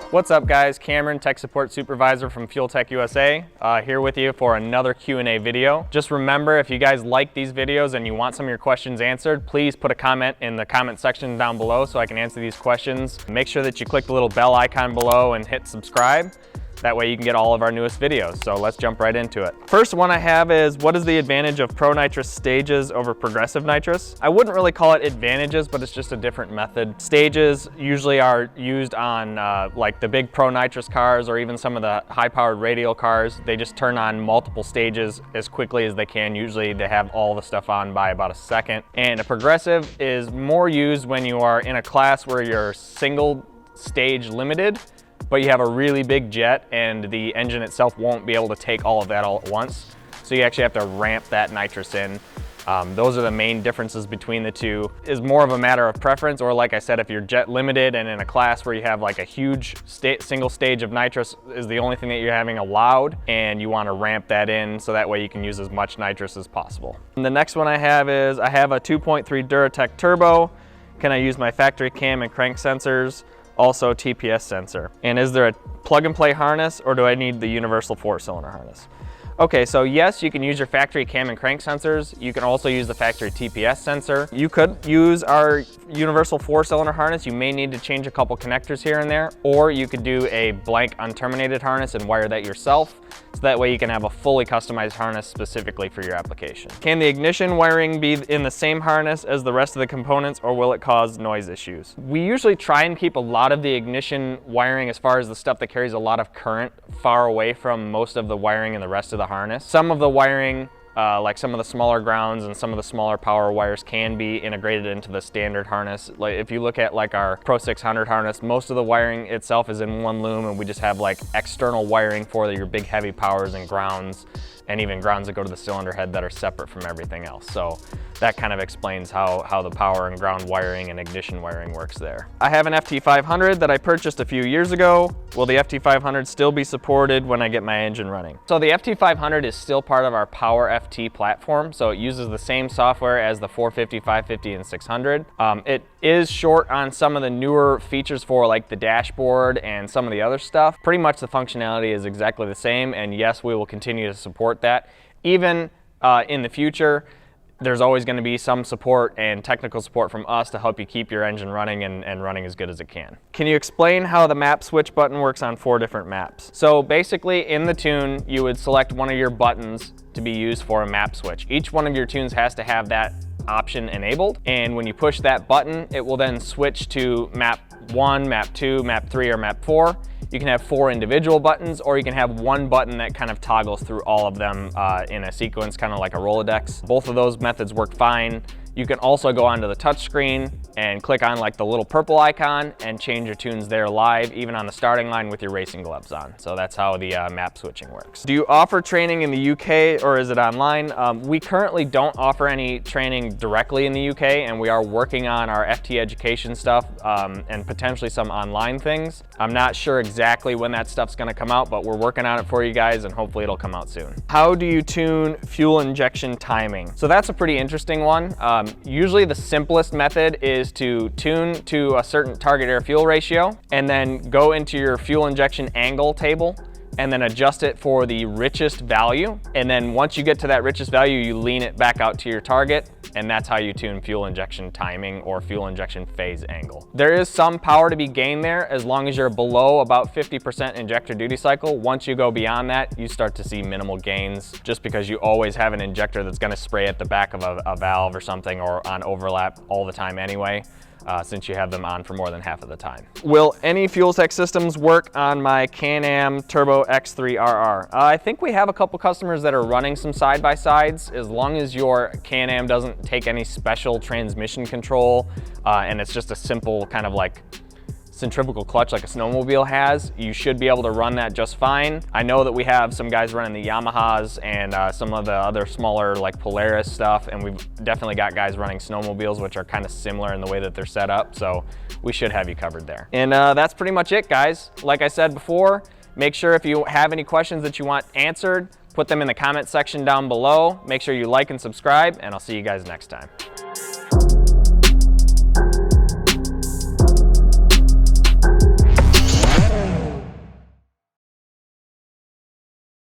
What's up guys, Cameron, Tech Support Supervisor from FuelTech USA, here with you for another Q&A video. Just remember, if you guys like these videos and you want some of your questions answered, please put a comment in the comment section down below so I can answer these questions. Make sure that you click the little bell icon below and hit subscribe. That way you can get all of our newest videos. So let's jump right into it. First one I have is, what is the advantage of Pro Nitrous stages over progressive nitrous? I wouldn't really call it advantages, but it's just a different method. Stages usually are used on like the big Pro Nitrous cars or even some of the high-powered radial cars. They just turn on multiple stages as quickly as they can. Usually they have all the stuff on by about a second. And a progressive is more used when you are in a class where you're single stage limited, but you have a really big jet and the engine itself won't be able to take all of that all at once. So you actually have to ramp that nitrous in. Those are the main differences between the two. Is more of a matter of preference, or like I said, if you're jet limited and in a class where you have like a huge single stage of nitrous is the only thing that you're having allowed, and you want to ramp that in so that way you can use as much nitrous as possible. And the next one I have is, I have a 2.3 Duratec turbo. Can I use my factory cam and crank sensors? Also TPS sensor. And is there a plug and play harness, or do I need the universal 4-cylinder harness? Okay, so yes, you can use your factory cam and crank sensors. You can also use the factory TPS sensor. You could use our universal 4-cylinder harness. You may need to change a couple connectors here and there, or you could do a blank unterminated harness and wire that yourself. So that way you can have a fully customized harness specifically for your application. Can the ignition wiring be in the same harness as the rest of the components, or will it cause noise issues? We usually try and keep a lot of the ignition wiring, as far as the stuff that carries a lot of current, far away from most of the wiring and the rest of the harness. Some of the wiring, like some of the smaller grounds and some of the smaller power wires, can be integrated into the standard harness. Like if you look at like our Pro 600 harness, most of the wiring itself is in one loom, and we just have like external wiring for your big heavy powers and grounds, and even grounds that go to the cylinder head that are separate from everything else. So that kind of explains how the power and ground wiring and ignition wiring works there. I have an FT500 that I purchased a few years ago. Will the FT500 still be supported when I get my engine running? So the FT500 is still part of our Power FT platform, so it uses the same software as the 450, 550, and 600. It is short on some of the newer features for like the dashboard and some of the other stuff. Pretty much the functionality is exactly the same, and yes, we will continue to support that. Even in the future, there's always going to be some support and technical support from us to help you keep your engine running and running as good as it can. Can you explain how the map switch button works on 4 different maps? So basically in the tune, you would select one of your buttons to be used for a map switch. Each one of your tunes has to have that option enabled, and when you push that button, it will then switch to map 1, map 2, map 3, or map 4. You can have 4 individual buttons, or you can have one button that kind of toggles through all of them in a sequence, kind of like a Rolodex. Both of those methods work fine. You can also go onto the touch screen and click on like the little purple icon and change your tunes there live, even on the starting line with your racing gloves on. So that's how the map switching works. Do you offer training in the UK, or is it online? We currently don't offer any training directly in the UK, and we are working on our FT education stuff and potentially some online things. I'm not sure exactly when that stuff's gonna come out, but we're working on it for you guys, and hopefully it'll come out soon. How do you tune fuel injection timing? So that's a pretty interesting one. Usually the simplest method is to tune to a certain target air fuel ratio, and then go into your fuel injection angle table and then adjust it for the richest value. And then once you get to that richest value, you lean it back out to your target, and that's how you tune fuel injection timing or fuel injection phase angle. There is some power to be gained there as long as you're below about 50% injector duty cycle. Once you go beyond that, you start to see minimal gains, just because you always have an injector that's gonna spray at the back of a valve or something, or on overlap all the time anyway. Since you have them on for more than half of the time. Will any FuelTech systems work on my Can-Am Turbo X3RR? I think we have a couple customers that are running some side-by-sides. As long as your Can-Am doesn't take any special transmission control, and it's just a simple kind of like centrifugal clutch like a snowmobile has, you should be able to run that just fine. I know that we have some guys running the Yamahas and some of the other smaller like Polaris stuff, and we've definitely got guys running snowmobiles, which are kind of similar in the way that they're set up, so we should have you covered there. And that's pretty much it, guys. Like I said before, make sure if you have any questions that you want answered, put them in the comment section down below. Make sure you like and subscribe, and I'll see you guys next time.